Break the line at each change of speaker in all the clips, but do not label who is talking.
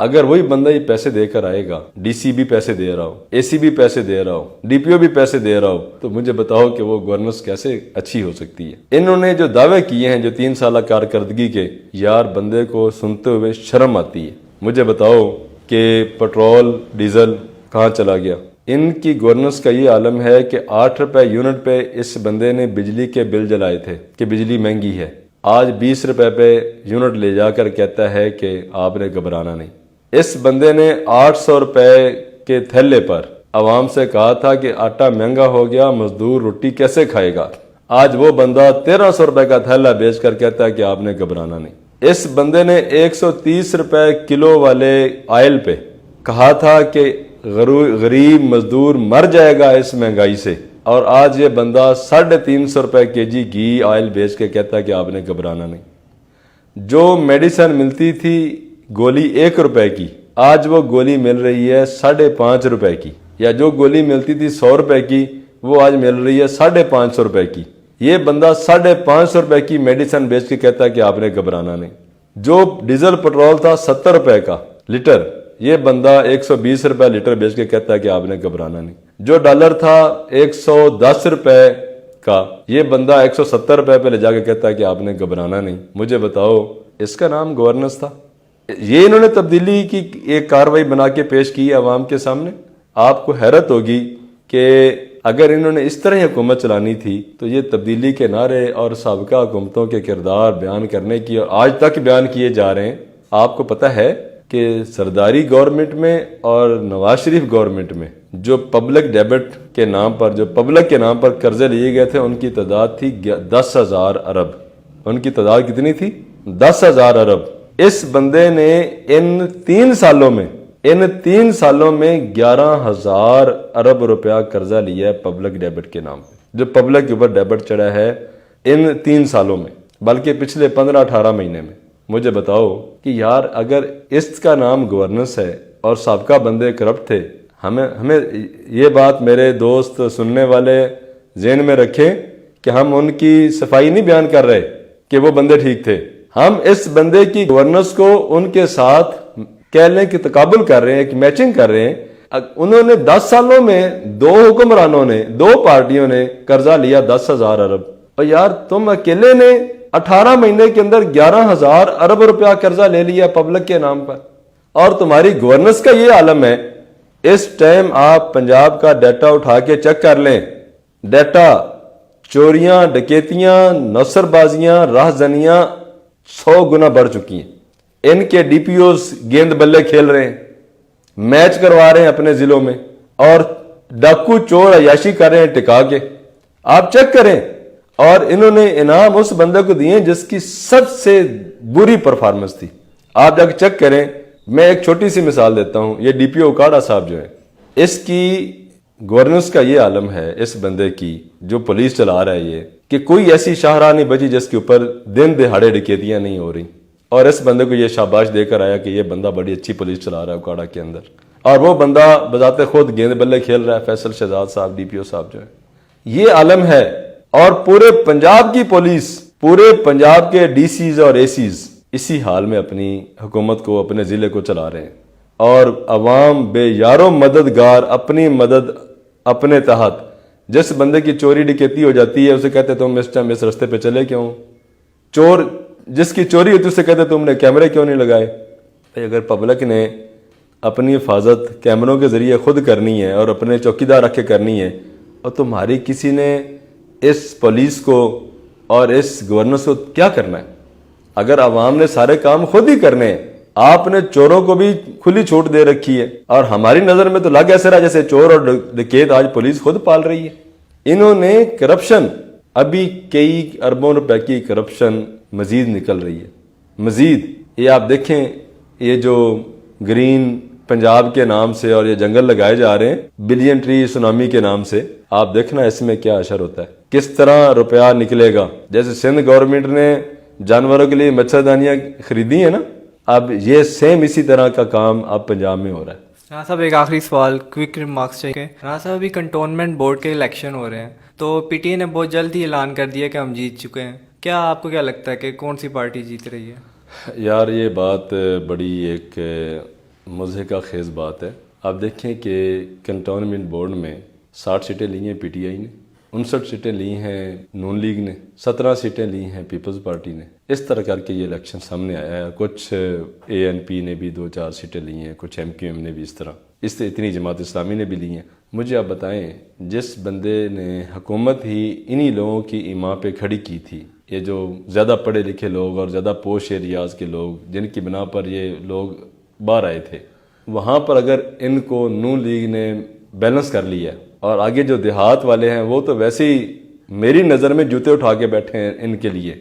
اگر وہی بندہ یہ پیسے دے کر آئے گا, ڈی سی بھی پیسے دے رہا ہو, اے سی بھی پیسے دے رہا ہو, ڈی پی او بھی پیسے دے رہا ہو, تو مجھے بتاؤ کہ وہ گورننس کیسے اچھی ہو سکتی ہے. انہوں نے جو دعوے کیے ہیں جو 3 سالہ کارکردگی کے, یار بندے کو سنتے ہوئے شرم آتی ہے. مجھے بتاؤ کہ پٹرول ڈیزل کہاں چلا گیا. ان کی گورننس کا یہ عالم ہے کہ 8 روپے یونٹ پہ اس بندے نے بجلی کے بل جلائے تھے کہ بجلی مہنگی ہے. آج 20 روپے پہ یونٹ لے جا کر کہتا ہے کہ آپ نے گھبرانا نہیں. اس بندے نے 800 روپے کے تھیلے پر عوام سے کہا تھا کہ آٹا مہنگا ہو گیا, مزدور روٹی کیسے کھائے گا. آج وہ بندہ 1300 روپے کا تھیلا بیچ کر کہتا ہے کہ آپ نے گھبرانا نہیں. اس بندے نے 130 روپے کلو والے آئل پہ کہا تھا کہ غریب مزدور مر جائے گا اس مہنگائی سے, اور آج یہ بندہ 350 روپے کے جی گھی آئل بیچ کے کہتا ہے کہ آپ نے گھبرانا نہیں. جو میڈیسن ملتی تھی گولی 1 روپے کی, آج وہ گولی مل رہی ہے 5.5 روپے کی, یا جو گولی ملتی تھی 100 روپے کی وہ آج مل رہی ہے 550 روپے کی. یہ بندہ 550 روپے کی میڈیسن بیچ کے کہتا ہے کہ آپ نے گھبرانا نہیں. جو ڈیزل پٹرول تھا 70 روپے کا لیٹر, یہ بندہ 120 روپے لیٹر بیچ کے کہتا ہے کہ آپ نے گھبرانا نہیں. جو ڈالر تھا 110 روپے کا, یہ بندہ 170 روپے پہ لے جا کے کہتا ہے کہ آپ نے گھبرانا نہیں. مجھے بتاؤ اس کا نام گورننس تھا؟ یہ انہوں نے تبدیلی کی ایک کاروائی بنا کے پیش کی ہے عوام کے سامنے. آپ کو حیرت ہوگی کہ اگر انہوں نے اس طرح حکومت چلانی تھی تو یہ تبدیلی کے نعرے اور سابقہ حکومتوں کے کردار بیان کرنے کی, اور آج تک بیان کیے جا رہے ہیں. آپ کو پتہ ہے کہ سرداری گورنمنٹ میں اور نواز شریف گورنمنٹ میں جو پبلک ڈیبٹ کے نام پر, جو پبلک کے نام پر قرضے لیے گئے تھے, ان کی تعداد تھی 10,000 ارب. ان کی تعداد کتنی تھی؟ 10,000 ارب. اس بندے نے ان 3 سالوں میں 11,000 ارب روپیہ قرضہ لیا ہے پبلک ڈیبٹ کے نام پہ. جو پبلک کے اوپر ڈیبٹ چڑھا ہے ان 3 سالوں میں, بلکہ پچھلے 15-18 مہینے میں. مجھے بتاؤ کہ یار اگر اس کا نام گورننس ہے اور سابقہ بندے کرپٹ تھے, ہمیں یہ بات میرے دوست سننے والے ذہن میں رکھیں کہ ہم ان کی صفائی نہیں بیان کر رہے کہ وہ بندے ٹھیک تھے. ہم اس بندے کی گورننس کو ان کے ساتھ کہہ لیں کہ تقابل کر رہے ہیں, کہ میچنگ کر رہے ہیں. انہوں نے 10 سالوں میں 2 حکمرانوں نے, 2 پارٹیوں نے قرضہ لیا 10,000 ارب. اور یار تم اکیلے نے 18 مہینے کے اندر 11,000 ارب روپیہ قرضہ لے لیا پبلک کے نام پر, اور تمہاری گورننس کا یہ عالم ہے. اس ٹائم آپ پنجاب کا ڈیٹا اٹھا کے چیک کر لیں. ڈیٹا چوریاں, ڈکیتیاں, نوسر بازیاں, راہ زنیاں 100 گنا بڑھ چکی ہیں. ان کے ڈی پی اوز گیند بلے کھیل رہے ہیں, میچ کروا رہے ہیں اپنے ضلعوں میں, اور ڈاکو چور عیاشی کر رہے ہیں ٹکا کے. آپ چیک کریں. اور انہوں نے انعام اس بندے کو دیے جس کی سب سے بری پرفارمنس تھی. آپ جا کے چیک کریں. میں ایک چھوٹی سی مثال دیتا ہوں. یہ ڈی پی او اکاڑا صاحب جو ہے, اس کی گورننس کا یہ عالم ہے اس بندے کی, جو پولیس چلا رہا ہے یہ, کہ کوئی ایسی شاہراہ نہیں بچی جس کے اوپر دن دہاڑے ڈکیتیاں نہیں ہو رہی. اور اس بندے کو یہ شاباش دے کر آیا کہ یہ بندہ بڑی اچھی پولیس چلا رہا ہے اکاڑا کے اندر. اور وہ بندہ بذات خود گیند بلے کھیل رہا ہے, فیصل شہزاد صاحب ڈی پی او صاحب جو ہے. یہ عالم ہے. اور پورے پنجاب کی پولیس, پورے پنجاب کے ڈی سیز اور اے سیز اسی حال میں اپنی حکومت کو, اپنے ضلع کو چلا رہے ہیں. اور عوام بے یارو مددگار, اپنی مدد اپنے تحت. جس بندے کی چوری ڈکیتی ہو جاتی ہے اسے کہتے تم اس ٹائم اس رستے پہ چلے کیوں. چور جس کی چوری ہوتی ہے اسے کہتے تم نے کیمرے کیوں نہیں لگائے. بھائی اگر پبلک نے اپنی حفاظت کیمروں کے ذریعے خود کرنی ہے اور اپنے چوکیدار رکھ کے کرنی ہے, اور تمہاری کسی نے اس پولیس کو اور اس گورننس کو کیا کرنا ہے؟ اگر عوام نے سارے کام خود ہی کرنے ہیں, آپ نے چوروں کو بھی کھلی چھوٹ دے رکھی ہے. اور ہماری نظر میں تو لگ ایسے رہا جیسے چور اور ڈکیت آج پولیس خود پال رہی ہے. انہوں نے کرپشن, ابھی کئی اربوں روپے کی کرپشن مزید نکل رہی ہے. مزید یہ آپ دیکھیں, یہ جو گرین پنجاب کے نام سے اور یہ جنگل لگائے جا رہے ہیں بلین ٹری سونامی کے نام سے, آپ دیکھنا اس میں کیا اشر ہوتا ہے, کس طرح روپیہ نکلے گا. جیسے سندھ گورنمنٹ نے جانوروں کے لیے مچھردانیاں خریدی ہیں نا, اب یہ سیم اسی طرح کا کام اب پنجاب میں ہو رہا ہے.
رانا صاحب ایک آخری سوال, کوئک ریمارکس چاہیے. رانا صاحب ابھی کنٹونمنٹ بورڈ کے الیکشن ہو رہے ہیں, تو پی ٹی اے نے بہت جلد ہی اعلان کر دیا کہ ہم جیت چکے ہیں. کیا آپ کو کیا لگتا ہے کہ کون سی پارٹی جیت رہی ہے؟
یار یہ بات بڑی ایک مزے کا خیز بات ہے. آپ دیکھیں کہ کنٹونمنٹ بورڈ میں 60 سیٹیں لی ہیں پی ٹی آئی نے, 59 سیٹیں لی ہیں نون لیگ نے, 17 سیٹیں لی ہیں پیپلز پارٹی نے. اس طرح کر کے یہ الیکشن سامنے آیا ہے. کچھ اے این پی نے بھی 2-4 سیٹیں لی ہیں, کچھ ایم کیو ایم نے بھی, اس طرح اس سے اتنی جماعت اسلامی نے بھی لی ہیں. مجھے آپ بتائیں, جس بندے نے حکومت ہی انہی لوگوں کی ایما پہ کھڑی کی تھی, یہ جو زیادہ پڑھے لکھے لوگ اور زیادہ پوش ایریاز کے لوگ جن کی بنا پر یہ لوگ باہر آئے تھے, وہاں پر اگر ان کو نون لیگ نے بیلنس کر لیا, اور آگے جو دیہات والے ہیں وہ تو ویسے ہی میری نظر میں جوتے اٹھا کے بیٹھے ہیں ان کے لیے,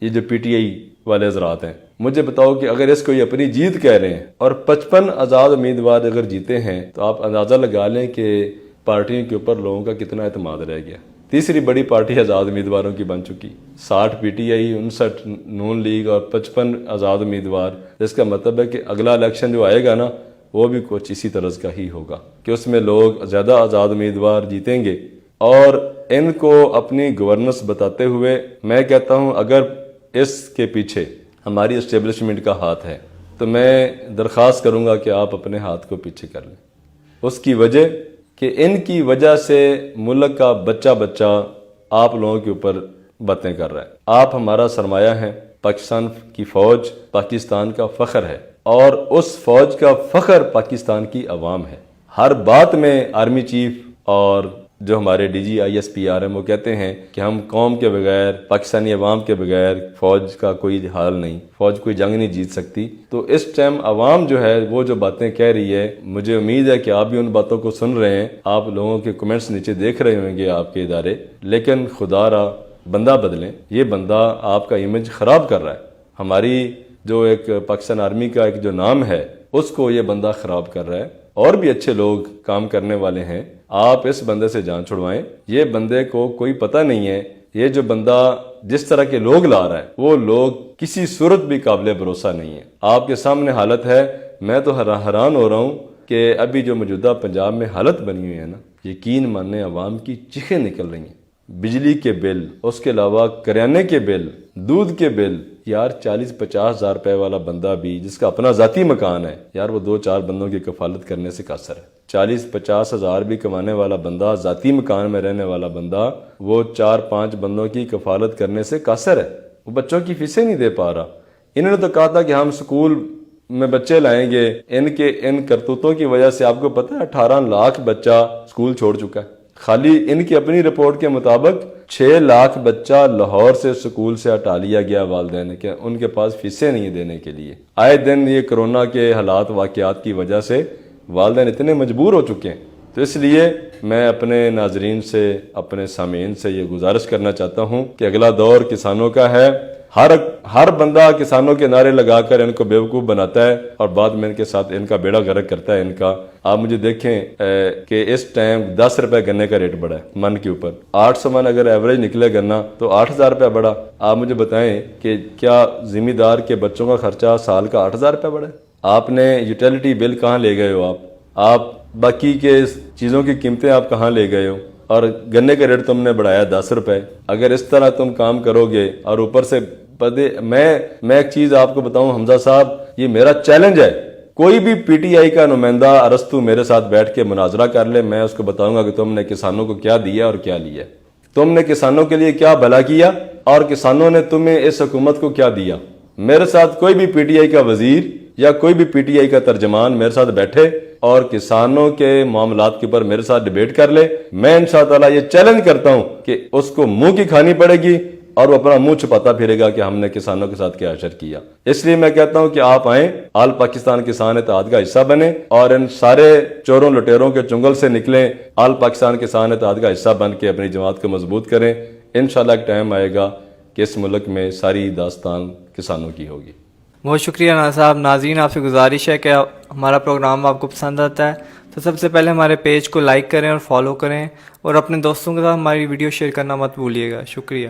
یہ جو پی ٹی آئی والے حضرات ہیں. مجھے بتاؤ کہ اگر اس کو یہ اپنی جیت کہہ رہے ہیں اور 55 آزاد امیدوار اگر جیتے ہیں, تو آپ اندازہ لگا لیں کہ پارٹیوں کے اوپر لوگوں کا کتنا اعتماد رہ گیا. تیسری بڑی پارٹی آزاد امیدواروں کی بن چکی, 60 P T I, 59 known league اور 55 آزاد امیدوار. جس کا مطلب ہے کہ اگلا الیکشن جو آئے گا نا, وہ بھی کچھ اسی طرز کا ہی ہوگا کہ اس میں لوگ زیادہ آزاد امیدوار جیتیں گے. اور ان کو اپنی گورننس بتاتے ہوئے میں کہتا ہوں, اگر اس کے پیچھے ہماری اسٹیبلشمنٹ کا ہاتھ ہے تو میں درخواست کروں گا کہ آپ اپنے ہاتھ کو پیچھے کر لیں. اس کی وجہ کہ ان کی وجہ سے ملک کا بچہ آپ لوگوں کے اوپر باتیں کر رہا ہے. آپ ہمارا سرمایہ ہیں, پاکستان کی فوج پاکستان کا فخر ہے, اور اس فوج کا فخر پاکستان کی عوام ہے. ہر بات میں آرمی چیف اور جو ہمارے D G I S P R ہیں وہ کہتے ہیں کہ ہم قوم کے بغیر, پاکستانی عوام کے بغیر فوج کا کوئی حال نہیں, فوج کوئی جنگ نہیں جیت سکتی. تو اس ٹائم عوام جو ہے وہ جو باتیں کہہ رہی ہے, مجھے امید ہے کہ آپ بھی ان باتوں کو سن رہے ہیں, آپ لوگوں کے کمنٹس نیچے دیکھ رہے ہوں گے آپ کے ادارے. لیکن خدا را بندہ بدلیں, یہ بندہ آپ کا امیج خراب کر رہا ہے. ہماری جو ایک پاکستان آرمی کا ایک جو نام ہے اس کو یہ بندہ خراب کر رہا ہے. اور بھی اچھے لوگ کام کرنے والے ہیں, آپ اس بندے سے جان چھڑوائیں. یہ بندے کو کوئی پتہ نہیں ہے, یہ جو بندہ جس طرح کے لوگ لا رہا ہے وہ لوگ کسی صورت بھی قابل بھروسہ نہیں ہے. آپ کے سامنے حالت ہے, میں تو حیران ہو رہا ہوں کہ ابھی جو موجودہ پنجاب میں حالت بنی ہوئی ہے نا, یقین ماننے عوام کی چیخیں نکل رہی ہیں. بجلی کے بل, اس کے علاوہ کریانے کے بل, دودھ کے بل. یار 40-50 ہزار روپے والا بندہ بھی جس کا اپنا ذاتی مکان ہے, یار وہ 2-4 بندوں کی کفالت کرنے سے قاصر ہے. 40-50 ہزار بھی کمانے والا بندہ, ذاتی مکان میں رہنے والا بندہ, وہ 4-5 بندوں کی کفالت کرنے سے قاصر ہے. وہ بچوں کی فیسیں نہیں دے پا رہا. انہوں نے تو کہا تھا کہ ہم سکول میں بچے لائیں گے. ان کرتوتوں کی وجہ سے آپ کو پتہ ہے 18 لاکھ بچہ سکول چھوڑ چکا ہے. خالی ان کی اپنی رپورٹ کے مطابق 6 لاکھ بچہ لاہور سے سکول سے ہٹا لیا گیا والدین کے, ان کے پاس فیسیں نہیں دینے کے لیے. آئے دن یہ کرونا کے حالات واقعات کی وجہ سے والدین اتنے مجبور ہو چکے ہیں. تو اس لیے میں اپنے ناظرین سے, اپنے سامعین سے یہ گزارش کرنا چاہتا ہوں کہ اگلا دور کسانوں کا ہے. ہر بندہ کسانوں کے نعرے لگا کر ان کو بیوقوف بناتا ہے اور بعد میں ان کے ساتھ ان کا بیڑا غرق کرتا ہے ان کا. آپ مجھے دیکھیں کہ اس ٹائم 10 روپے گنے کا ریٹ بڑھا ہے من کے اوپر. 800 من اگر ایوریج نکلے گنا تو 8000 روپے بڑھا. آپ مجھے بتائیں کہ کیا ذمہ کے بچوں کا خرچہ سال کا 8000 روپے بڑھا ہے؟ آپ نے یوٹیلیٹی بل کہاں لے گئے ہو, آپ باقی کے چیزوں کی قیمتیں آپ کہاں لے گئے ہو, اور گنے کا ریٹ تم نے بڑھایا 10 روپے. اگر اس طرح تم کام کرو گے اور اوپر سے میں ایک چیز آپ کو بتاؤں حمزہ صاحب, یہ میرا چیلنج ہے, کوئی بھی پی ٹی آئی کا نمائندہ ارسطو میرے ساتھ بیٹھ کے مناظرہ کر لے, میں اس کو بتاؤں گا کہ تم نے کسانوں کو کیا دیا اور کیا لیا, تم نے کسانوں کے لیے کیا بھلا کیا اور کسانوں نے تمہیں اس حکومت کو کیا دیا. میرے ساتھ کوئی بھی پی ٹی آئی کا وزیر یا کوئی بھی پی ٹی آئی کا ترجمان میرے ساتھ بیٹھے اور کسانوں کے معاملات کے اوپر میرے ساتھ ڈیبیٹ کر لے, میں انشاءاللہ یہ چیلنج کرتا ہوں کہ اس کو منہ کی کھانی پڑے گی اور وہ اپنا منہ چھپاتا پھرے گا کہ ہم نے کسانوں کے ساتھ کیا اشر کیا. اس لیے میں کہتا ہوں کہ آپ آئیں, آل پاکستان کسان اتحاد کا حصہ بنیں اور ان سارے چوروں لٹیروں کے چنگل سے نکلیں, آل پاکستان کسان اتحاد کا حصہ بن کے اپنی جماعت کو مضبوط کریں. انشاءاللہ ایک ٹائم آئے گا کہ اس ملک میں ساری داستان کسانوں کی ہوگی.
بہت شکریہ ناز صاحب. ناظرین آپ سے گزارش ہے کہ ہمارا پروگرام آپ کو پسند آتا ہے تو سب سے پہلے ہمارے پیج کو لائک کریں اور فالو کریں, اور اپنے دوستوں کے ساتھ ہماری ویڈیو شیئر کرنا مت بھولیے گا. شکریہ.